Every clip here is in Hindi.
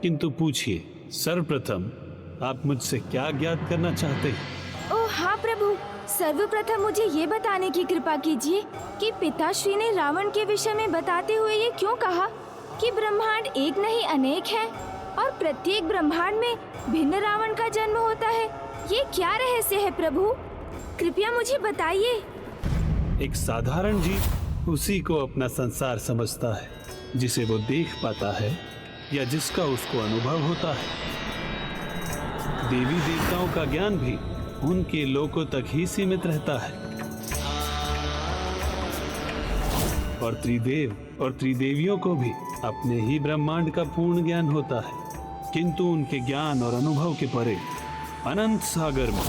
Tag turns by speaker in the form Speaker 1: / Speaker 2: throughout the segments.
Speaker 1: किंतु पूछिए, सर्वप्रथम आप मुझसे क्या ज्ञात करना चाहते हैं?
Speaker 2: ओह हाँ प्रभु, सर्वप्रथम मुझे ये बताने की कृपा कीजिए कि पिताश्री ने रावण के विषय में बताते हुए ये क्यों कहा कि ब्रह्मांड एक नहीं अनेक है और प्रत्येक ब्रह्मांड में भिन्न रावण का जन्म होता है। ये क्या रहस्य है प्रभु, कृपया मुझे बताइए।
Speaker 1: एक साधारण जीव उसी को अपना संसार समझता है जिसे वो देख पाता है या जिसका उसको अनुभव होता है। देवी देवताओं का ज्ञान भी उनके लोकों तक ही सीमित रहता है और त्रिदेव और त्रिदेवियों को भी अपने ही ब्रह्मांड का पूर्ण ज्ञान होता है, किंतु उनके ज्ञान और अनुभव के परे अनंत सागर में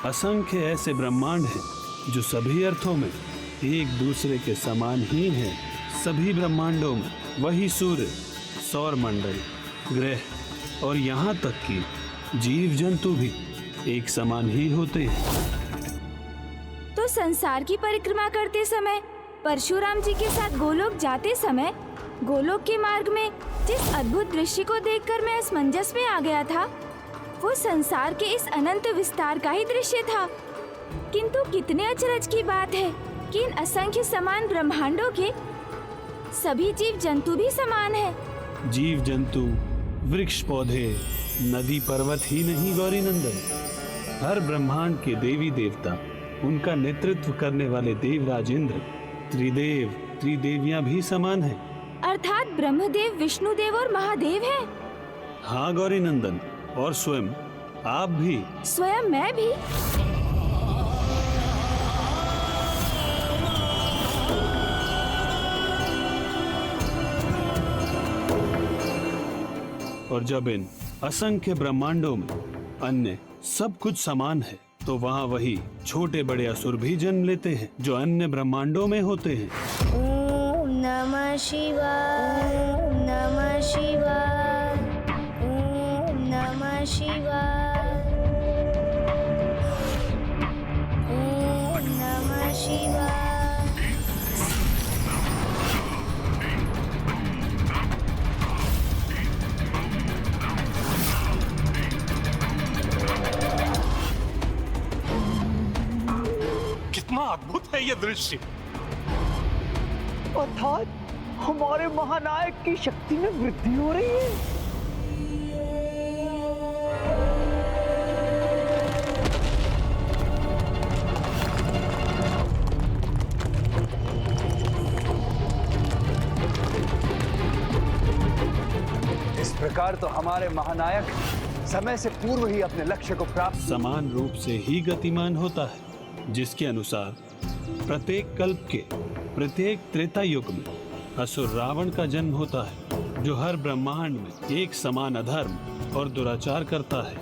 Speaker 1: असंख्य ऐसे ब्रह्मांड हैं जो सभी अर्थों में एक दूसरे के समान ही हैं। सभी ब्रह्मांडों में वही सूर्य, सौर मंडल, ग्रह और यहाँ तक कि जीव जंतु भी एक समान ही होते हैं।
Speaker 2: तो संसार की परिक्रमा करते समय, परशुराम जी के साथ गोलोक जाते समय, गोलोक के मार्ग में जिस अद्भुत दृश्य को देखकर मैं असमंजस में आ गया था, वो संसार के इस अनंत विस्तार का ही दृश्य था। किंतु कितने अचरज की बात है कि इन असंख्य समान ब्रह्मांडों के सभी जीव जंतु भी समान हैं।
Speaker 1: जीव जंतु, वृक्ष पौधे, नदी पर्वत ही नहीं गौरी नंदन, हर ब्रह्मांड के देवी देवता, उनका नेतृत्व करने वाले देवराज इंद्र, त्रिदेव त्रिदेवियां भी समान हैं।
Speaker 2: अर्थात ब्रह्मदेव, विष्णुदेव और महादेव हैं।
Speaker 1: हाँ गौरी नंदन, और स्वयं आप भी।
Speaker 2: स्वयं मैं भी?
Speaker 1: और जब इन असंख्य ब्रह्मांडों में अन्य सब कुछ समान है, तो वहाँ वही छोटे बड़े असुर भी जन्म लेते हैं जो अन्य ब्रह्मांडों में होते हैं।
Speaker 3: ओम नमः शिवाय, ओम नमः शिवाय, ओम नमः शिवाय, ओम नमः शिवाय।
Speaker 4: कितना अद्भुत है ये दृश्य।
Speaker 5: अर्थात हमारे महानायक की शक्ति में वृद्धि हो रही है।
Speaker 6: इस प्रकार तो हमारे महानायक समय से पूर्व ही अपने लक्ष्य को प्राप्त
Speaker 1: समान रूप से ही गतिमान होता है, जिसके अनुसार प्रत्येक कल्प के प्रत्येक त्रेता युग में असुर रावण का जन्म होता है, जो हर ब्रह्मांड में एक समान अधर्म और दुराचार करता है।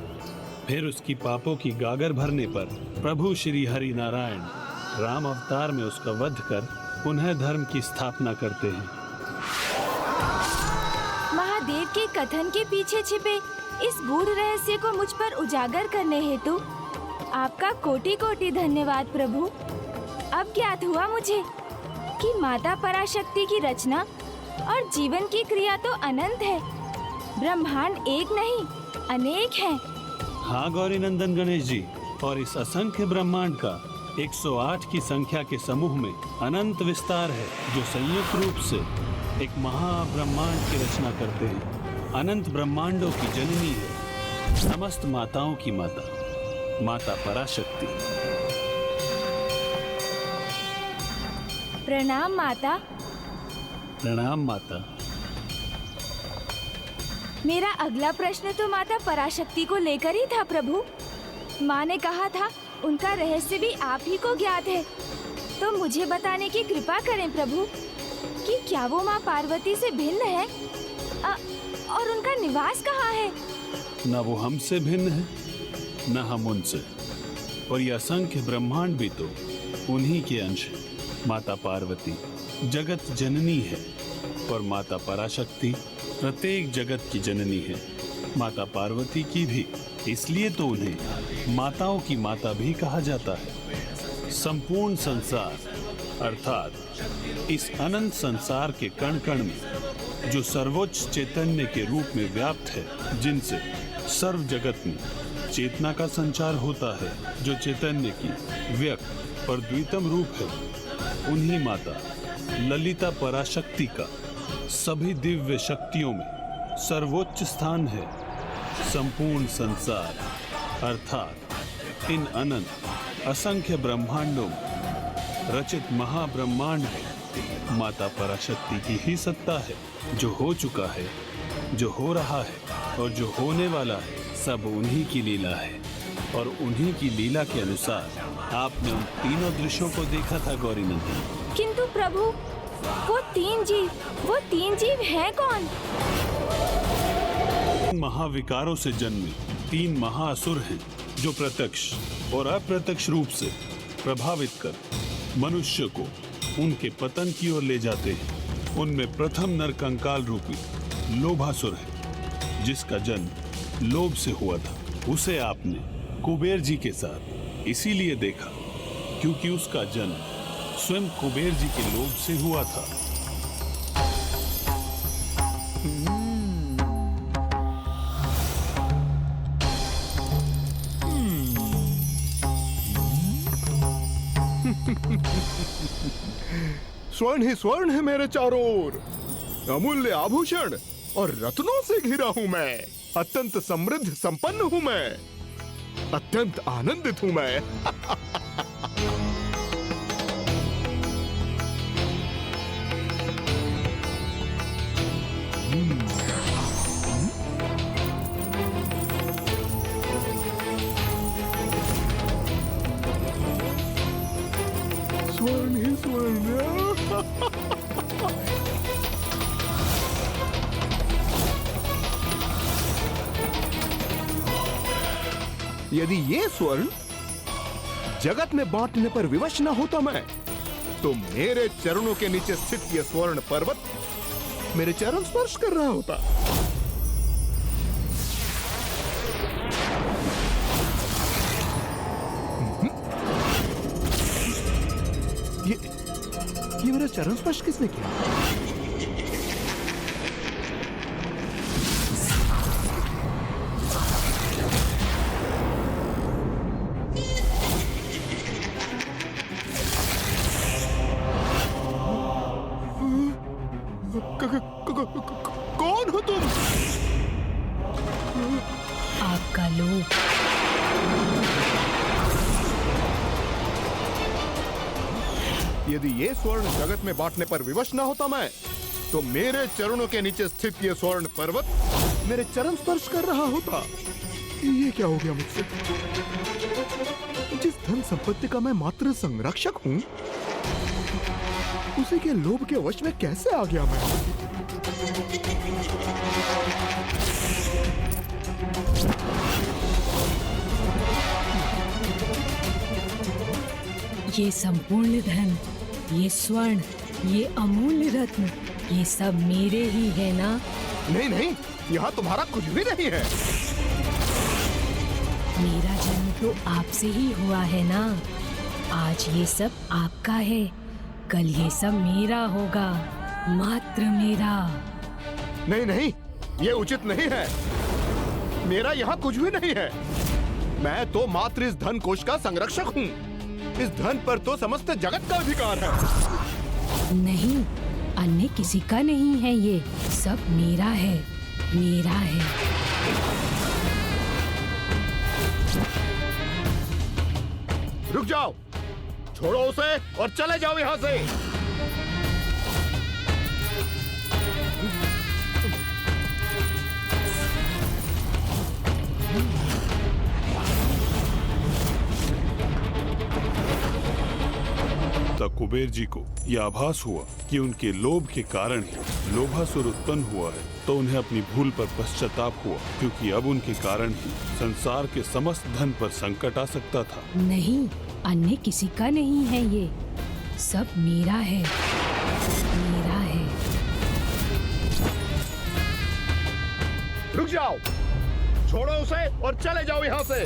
Speaker 1: फिर उसकी पापों की गागर भरने पर प्रभु श्री हरि नारायण राम अवतार में उसका वध कर पुनः धर्म की स्थापना करते हैं।
Speaker 2: महादेव के कथन के पीछे छिपे इस गूढ़ रहस्य को मुझ पर उजागर करने हेतु आपका कोटि कोटि धन्यवाद प्रभु। अब ज्ञात हुआ मुझे कि माता पराशक्ति की रचना और जीवन की क्रिया तो अनंत है। ब्रह्मांड एक नहीं अनेक है।
Speaker 1: हाँ गौरी नंदन गणेश जी, और इस असंख्य ब्रह्मांड का 108 की संख्या के समूह में अनंत विस्तार है, जो संयुक्त रूप से एक महाब्रह्मांड की रचना करते हैं। अनंत ब्रह्मांडों की जननी है समस्त माताओं की माता, माता पराशक्ति।
Speaker 2: प्रणाम माता।
Speaker 1: प्रणाम माता।
Speaker 2: मेरा अगला प्रश्न तो माता पराशक्ति को लेकर ही था प्रभु। माँ ने कहा था उनका रहस्य भी आप ही को ज्ञात है, तो मुझे बताने की कृपा करें प्रभु कि क्या वो माँ पार्वती से भिन्न है और उनका निवास कहाँ है?
Speaker 1: न वो हमसे भिन्न है, न हम उनसे, और ये असंख्य ब्रह्मांड भी तो उन्हीं के अंश है। माता पार्वती जगत जननी है और माता पराशक्ति प्रत्येक जगत की जननी है। माता पार्वती की भी इसलिए तो उन्हें माताओं की माता भी कहा जाता है। संपूर्ण संसार अर्थात इस अनंत संसार के कण कण में जो सर्वोच्च चैतन्य के रूप में व्याप्त है, जिनसे सर्व जगत में चेतना का संचार होता है, जो चैतन्य की व्यक्त और द्वितम रूप है, उन्हीं माता ललिता पराशक्ति का सभी दिव्य शक्तियों में सर्वोच्च स्थान है। संपूर्ण संसार अर्थात इन अनंत असंख्य ब्रह्मांडों में रचित महाब्रह्मांड में माता पराशक्ति की ही सत्ता है। जो हो चुका है, जो हो रहा है और जो होने वाला है, सब उन्हीं की लीला है। और उन्हीं की लीला के अनुसार आपने उन तीनों दृश्यों को देखा था गौरी नंदन।
Speaker 2: किंतु प्रभु, वो तीन जीव हैं कौन?
Speaker 1: महाविकारों से जन्मे 3 महाअसुर हैं, जो प्रत्यक्ष और अप्रत्यक्ष रूप से प्रभावित कर मनुष्य को उनके पतन की ओर ले जाते हैं। उनमें प्रथम नरकंकाल रूपी लोभासुर है, जिसका जन्म लोभ से हुआ था। उसे आपने कुबेर जी के साथ इसीलिए देखा क्योंकि उसका जन्म स्वयं कुबेर जी के लोभ से हुआ था।
Speaker 4: स्वर्ण ही स्वर्ण है मेरे चारों ओर, अमूल्य आभूषण और रत्नों से घिरा हूं मैं। अत्यंत समृद्ध संपन्न हूं मैं, अत्यंत आनंदित हूं मैं। स्वर्ण ही स्वर्ण। यदि ये स्वर्ण जगत में बांटने पर विवश न होता मैं, तो मेरे चरणों के नीचे स्थित यह स्वर्ण पर्वत मेरे चरण स्पर्श कर रहा होता। ये मेरा चरण स्पर्श किसने किया? कौन हो तुम?
Speaker 7: आपका लोभ।
Speaker 4: यदि ये स्वर्ण जगत में बांटने पर विवश न होता मैं, तो मेरे चरणों के नीचे स्थित ये स्वर्ण पर्वत मेरे चरण स्पर्श कर रहा होता। ये क्या हो गया मुझसे? जिस धन संपत्ति का मैं मात्र संरक्षक हूं, उसी के लोभ के वश में कैसे आ गया मैं?
Speaker 7: ये संपूर्ण धन, ये स्वर्ण, ये अमूल्य रत्न, ये सब मेरे ही है ना?
Speaker 4: नहीं नहीं, यहाँ तुम्हारा कुछ भी नहीं है।
Speaker 7: मेरा जन्म तो आपसे ही हुआ है ना। आज ये सब आपका है, कल ये सब मेरा होगा, मात्र मेरा।
Speaker 4: नहीं नहीं, ये उचित नहीं है। मेरा यहाँ कुछ भी नहीं है। मैं तो मात्र इस धन कोश का संरक्षक हूँ। इस धन पर तो समस्त जगत का अधिकार है।
Speaker 7: नहीं, अन्य किसी का नहीं है, ये सब मेरा है, मेरा है।
Speaker 4: रुक जाओ, छोड़ो उसे और चले जाओ यहाँ से।
Speaker 1: तब कुबेर जी को यह आभास हुआ कि उनके लोभ के कारण ही लोभासुर उत्पन्न हुआ है, तो उन्हें अपनी भूल पर पश्चाताप हुआ, क्योंकि अब उनके कारण ही संसार के समस्त धन पर संकट आ सकता था।
Speaker 7: नहीं, अन्य किसी का नहीं है, ये सब मेरा है, मेरा है।
Speaker 4: रुक जाओ, छोड़ो उसे और चले जाओ यहाँ से।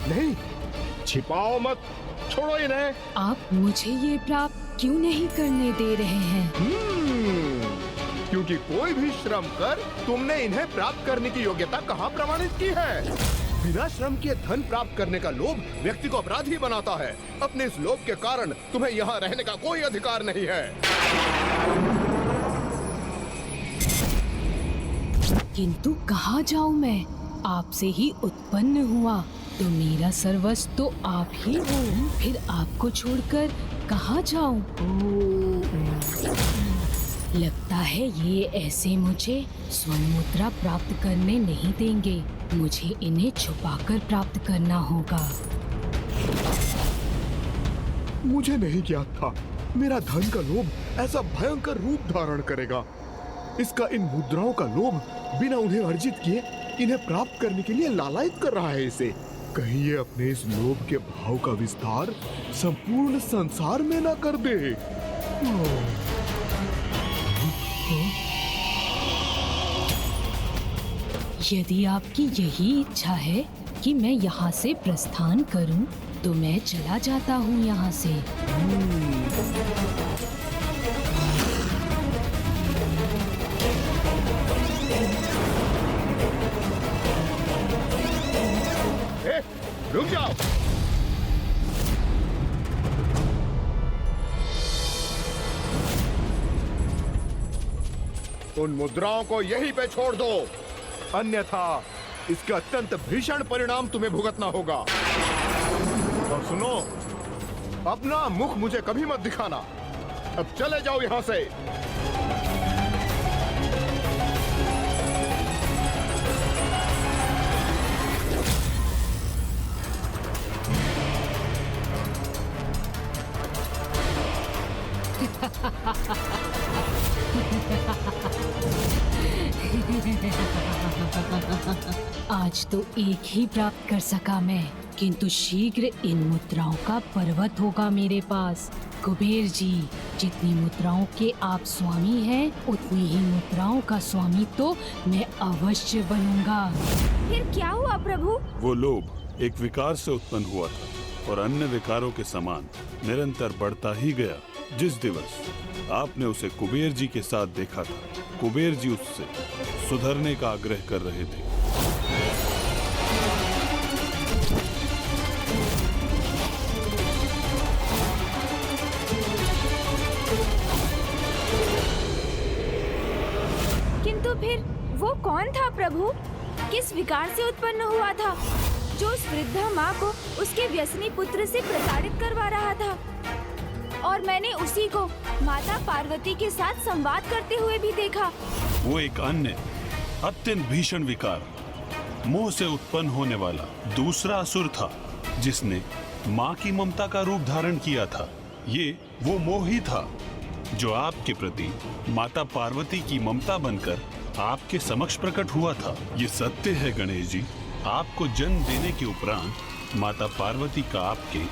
Speaker 4: नहीं, छिपाओ मत, छोड़ो इन्हें।
Speaker 7: आप मुझे ये प्राप्त क्यों नहीं करने दे रहे हैं?
Speaker 4: क्योंकि कोई भी श्रम कर तुमने इन्हें प्राप्त करने की योग्यता कहाँ प्रमाणित की है? बिना श्रम के धन प्राप्त करने का लोभ व्यक्ति को अपराधी बनाता है। अपने इस लोभ के कारण तुम्हें यहाँ रहने का कोई अधिकार नहीं है।
Speaker 7: किंतु कहाँ जाऊँ मैं? आपसे ही उत्पन्न हुआ, तो मेरा सर्वस्व तो आप ही हो। फिर आपको छोड़कर कहाँ जाऊँ? लगता है ये ऐसे मुझे स्वर्ण मुद्रा प्राप्त करने नहीं देंगे। मुझे इन्हें छुपाकर प्राप्त करना होगा।
Speaker 4: मुझे नहीं ज्ञात था मेरा धन का लोभ ऐसा भयंकर रूप धारण करेगा। इसका इन मुद्राओं का लोभ बिना उन्हें अर्जित किए इन्हें प्राप्त करने के लिए लालायित कर रहा है इसे। कहीं ये अपने इस लोभ के भाव का विस्तार संपूर्ण संसार में न कर दे।
Speaker 7: यदि आपकी यही इच्छा है कि मैं यहाँ से प्रस्थान करूँ, तो मैं चला जाता हूँ यहाँ से।
Speaker 4: रुक जाओ। उन मुद्राओं को यहीं पे छोड़ दो, अन्यथा इसका अत्यंत भीषण परिणाम तुम्हें भुगतना होगा। और सुनो, अपना मुख मुझे कभी मत दिखाना। अब चले जाओ यहां से।
Speaker 7: आज तो एक ही प्राप्त कर सका मैं, किंतु शीघ्र इन मुद्राओं का पर्वत होगा मेरे पास। कुबेर जी, जितनी मुद्राओं के आप स्वामी हैं, उतनी ही मुद्राओं का स्वामी तो मैं अवश्य बनूंगा।
Speaker 2: फिर क्या हुआ प्रभु?
Speaker 1: वो लोभ एक विकार से उत्पन्न हुआ था और अन्य विकारों के समान निरंतर बढ़ता ही गया। जिस दिवस आपने उसे कुबेर जी के साथ देखा था, कुबेर जी उससे सुधरने का आग्रह कर रहे थे।
Speaker 2: किंतु फिर वो कौन था प्रभु? किस विकार से उत्पन्न हुआ था जो उस वृद्धा माँ को उसके व्यसनी पुत्र से प्रताड़ित करवा रहा था? और मैंने उसी को माता पार्वती के साथ संवाद करते हुए भी देखा।
Speaker 1: वो एक अन्य अत्यंत भीषण विकार, मोह से उत्पन्न होने वाला दूसरा असुर था, जिसने माँ की ममता का रूप धारण किया था। ये वो मोह ही था जो आपके प्रति माता पार्वती की ममता बनकर आपके समक्ष प्रकट हुआ था। ये सत्य है गणेश जी, आपको जन्म देने के उपरांत माता पार्वती का आपके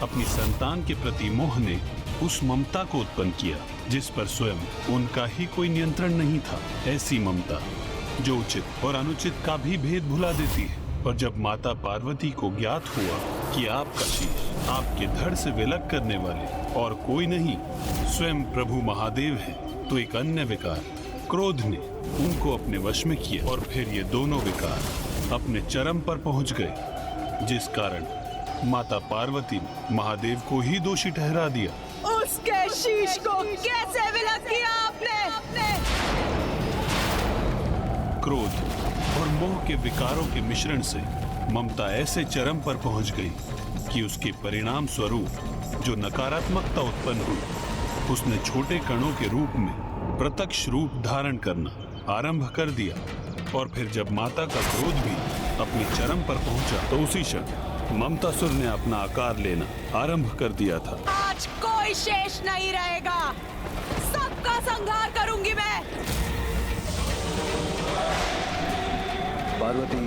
Speaker 1: अपनी संतान के प्रति मोह ने उस ममता को उत्पन्न किया जिस पर स्वयं उनका ही कोई नियंत्रण नहीं था। ऐसी ममता जो उचित और अनुचित का भी भेद भुला देती है। और जब माता पार्वती को ज्ञात हुआ कि आपका शीश आपके धड़ से विलग करने वाले और कोई नहीं स्वयं प्रभु महादेव है, तो एक अन्य विकार क्रोध ने उनको अपने वश में किया। और फिर ये दोनों विकार अपने चरम पर पहुंच गए, जिस कारण माता पार्वती ने महादेव को ही दोषी ठहरा दिया।
Speaker 8: उसके शीश को कैसे विलग किया आपने?
Speaker 1: क्रोध और मोह के विकारों के मिश्रण से ममता ऐसे चरम पर पहुंच गई कि उसके परिणाम स्वरूप जो नकारात्मकता उत्पन्न हुई, उसने छोटे कणों के रूप में प्रत्यक्ष रूप धारण करना आरंभ कर दिया। और फिर जब माता का क्रोध भी अपने चरम पर पहुंचा, तो उसी क्षण ममतासुर ने अपना आकार लेना आरंभ कर दिया था।
Speaker 8: आज कोई शेष नहीं रहेगा, सबका संहार करूंगी मैं।
Speaker 6: पार्वती,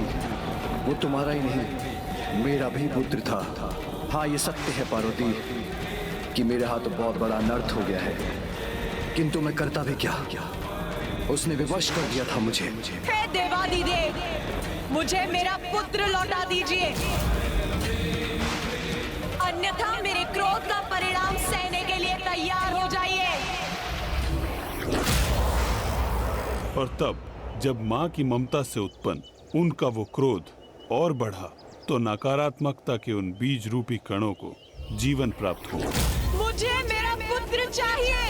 Speaker 6: वो तुम्हारा ही नहीं, मेरा भी पुत्र था। हाँ, ये सत्य है पार्वती, कि मेरे हाथ बहुत बड़ा अनर्थ हो गया है, किंतु मैं करता भी क्या? उसने विवश कर दिया था मुझे।
Speaker 8: हे देवादिदेव, मुझे मेरा पुत्र लौटा दीजिए, अन्यथा मेरे क्रोध का परिणाम सहने के लिए तैयार हो जाइए।
Speaker 1: और तब जब माँ की ममता से उत्पन्न उनका वो क्रोध और बढ़ा तो नकारात्मकता के उन बीज रूपी कणों को जीवन प्राप्त हुआ।
Speaker 8: मुझे मेरा पुत्र चाहिए,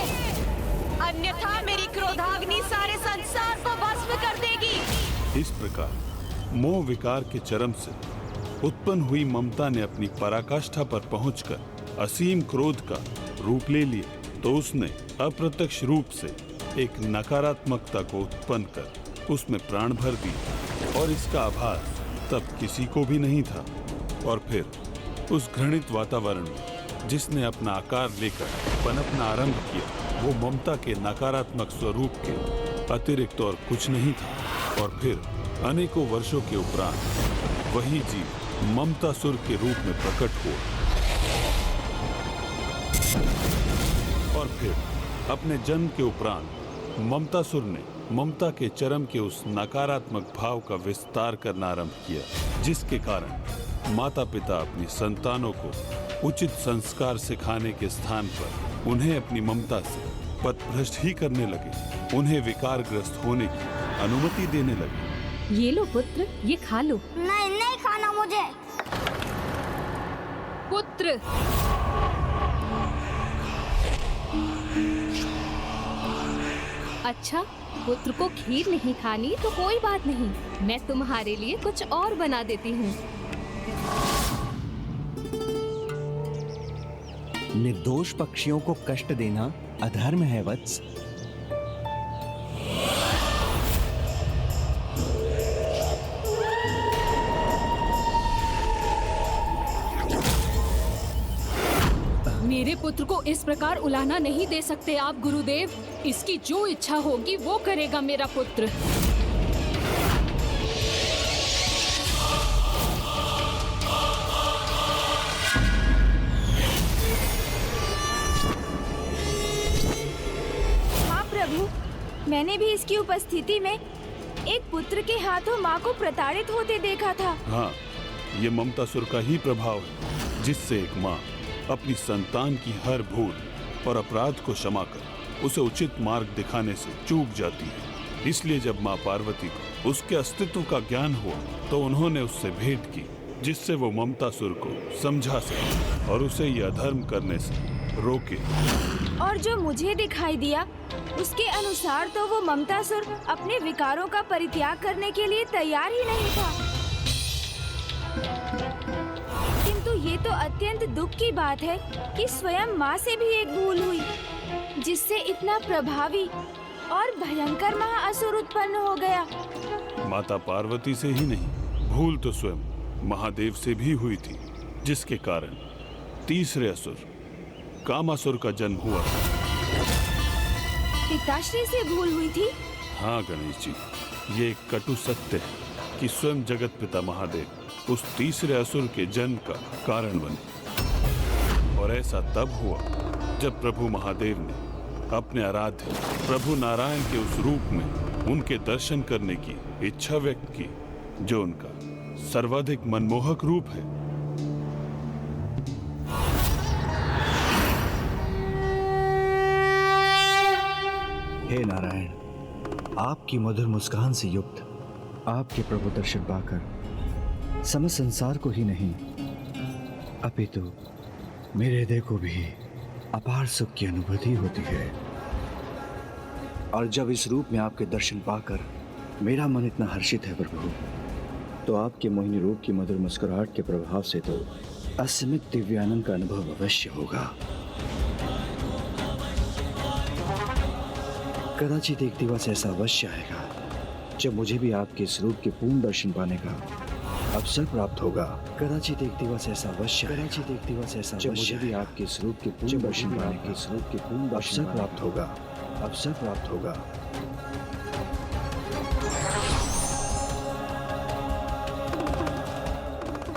Speaker 8: अन्यथा मेरी क्रोधाग्नि सारे संसार को भस्म कर देगी।
Speaker 1: इस प्रकार मोह विकार के चरम से उत्पन्न हुई ममता ने अपनी पराकाष्ठा पर पहुंचकर असीम क्रोध का रूप ले लिया, तो उसने अप्रत्यक्ष रूप से एक नकारात्मकता को उत्पन्न कर उसमें प्राण भर दिए, और इसका आभास तब किसी को भी नहीं था। और फिर उस घृणित वातावरण में जिसने अपना आकार लेकर पनपना आरंभ किया, वो ममता के नकारात्मक स्वरूप के अतिरिक्त और कुछ नहीं था। और फिर अनेकों वर्षों के उपरांत वही जीव ममतासुर के रूप में प्रकट हुआ, और फिर अपने जन्म के उपरांत ममतासुर ने ममता के चरम के उस नकारात्मक भाव का विस्तार करना आरंभ किया, जिसके कारण माता पिता अपनी संतानों को उचित संस्कार सिखाने के स्थान पर उन्हें अपनी ममता से पथभ्रष्ट ही करने लगे, उन्हें विकारग्रस्त होने की अनुमति देने लगे।
Speaker 7: ये लो पुत्र, ये खा लो।
Speaker 3: नहीं नहीं खाना मुझे।
Speaker 7: पुत्र, अच्छा, पुत्र को खीर नहीं खानी तो कोई बात नहीं, मैं तुम्हारे लिए कुछ और बना देती हूँ।
Speaker 9: निर्दोष पक्षियों को कष्ट देना अधर्म है वत्स।
Speaker 7: मेरे पुत्र को इस प्रकार उलाहना नहीं दे सकते आप गुरुदेव। इसकी जो इच्छा होगी वो करेगा मेरा पुत्र।
Speaker 2: हाँ प्रभु, मैंने भी इसकी उपस्थिति में एक पुत्र के हाथों माँ को प्रताड़ित होते देखा था।
Speaker 1: हाँ, ये ममतासुर का ही प्रभाव है, जिससे एक माँ अपनी संतान की हर भूल और अपराध को क्षमा कर उसे उचित मार्ग दिखाने से चूक जाती है। इसलिए जब माँ पार्वती को उसके अस्तित्व का ज्ञान हुआ तो उन्होंने उससे भेंट की, जिससे वो ममतासुर को समझा सके और उसे यह अधर्म करने से रोके।
Speaker 2: और जो मुझे दिखाई दिया उसके अनुसार तो वो ममतासुर अपने विकारों का परित्याग करने के लिए तैयार ही नहीं था। किंतु ये तो अत्यंत दुख की बात है कि स्वयं माँ से भी एक भूल हुई, जिससे इतना प्रभावी और भयंकर महाअसुर उत्पन्न हो गया।
Speaker 1: माता पार्वती से ही नहीं, भूल तो स्वयं महादेव से भी हुई थी, जिसके कारण तीसरे असुर कामासुर का जन्म हुआ।
Speaker 2: पिताश्री से भूल हुई थी?
Speaker 1: हाँ गणेश जी, ये एक कटु सत्य है कि स्वयं जगत पिता महादेव उस तीसरे असुर के जन्म का कारण बने। और ऐसा तब हुआ जब प्रभु महादेव ने अपने आराध्य प्रभु नारायण के उस रूप में उनके दर्शन करने की इच्छा व्यक्त की, जो उनका सर्वाधिक मनमोहक रूप है।
Speaker 9: हे नारायण, आपकी मधुर मुस्कान से युक्त आपके प्रभु दर्शन पाकर समस्त संसार को ही नहीं अपितु मेरे हृदय को भी अपार सुख की अनुभूति होती है। और जब इस रूप में आपके दर्शन पाकर मेरा मन इतना हर्षित है प्रभु, तो आपके मोहिनी रूप की मधुर मुस्कुराहट के प्रभाव से तो असीमित दिव्यानंद का अनुभव अवश्य होगा। कदाचित एक दिवस ऐसा अवश्य आएगा जब मुझे भी आपके इस रूप के पूर्ण दर्शन पाने का अवसर प्राप्त होगा। कदाचित एक दिवस ऐसा अवश्य जब मुझे भी आपके इस रूप के पूर्ण दर्शन पाने के इस रूप के पूर्ण अवसर प्राप्त होगा।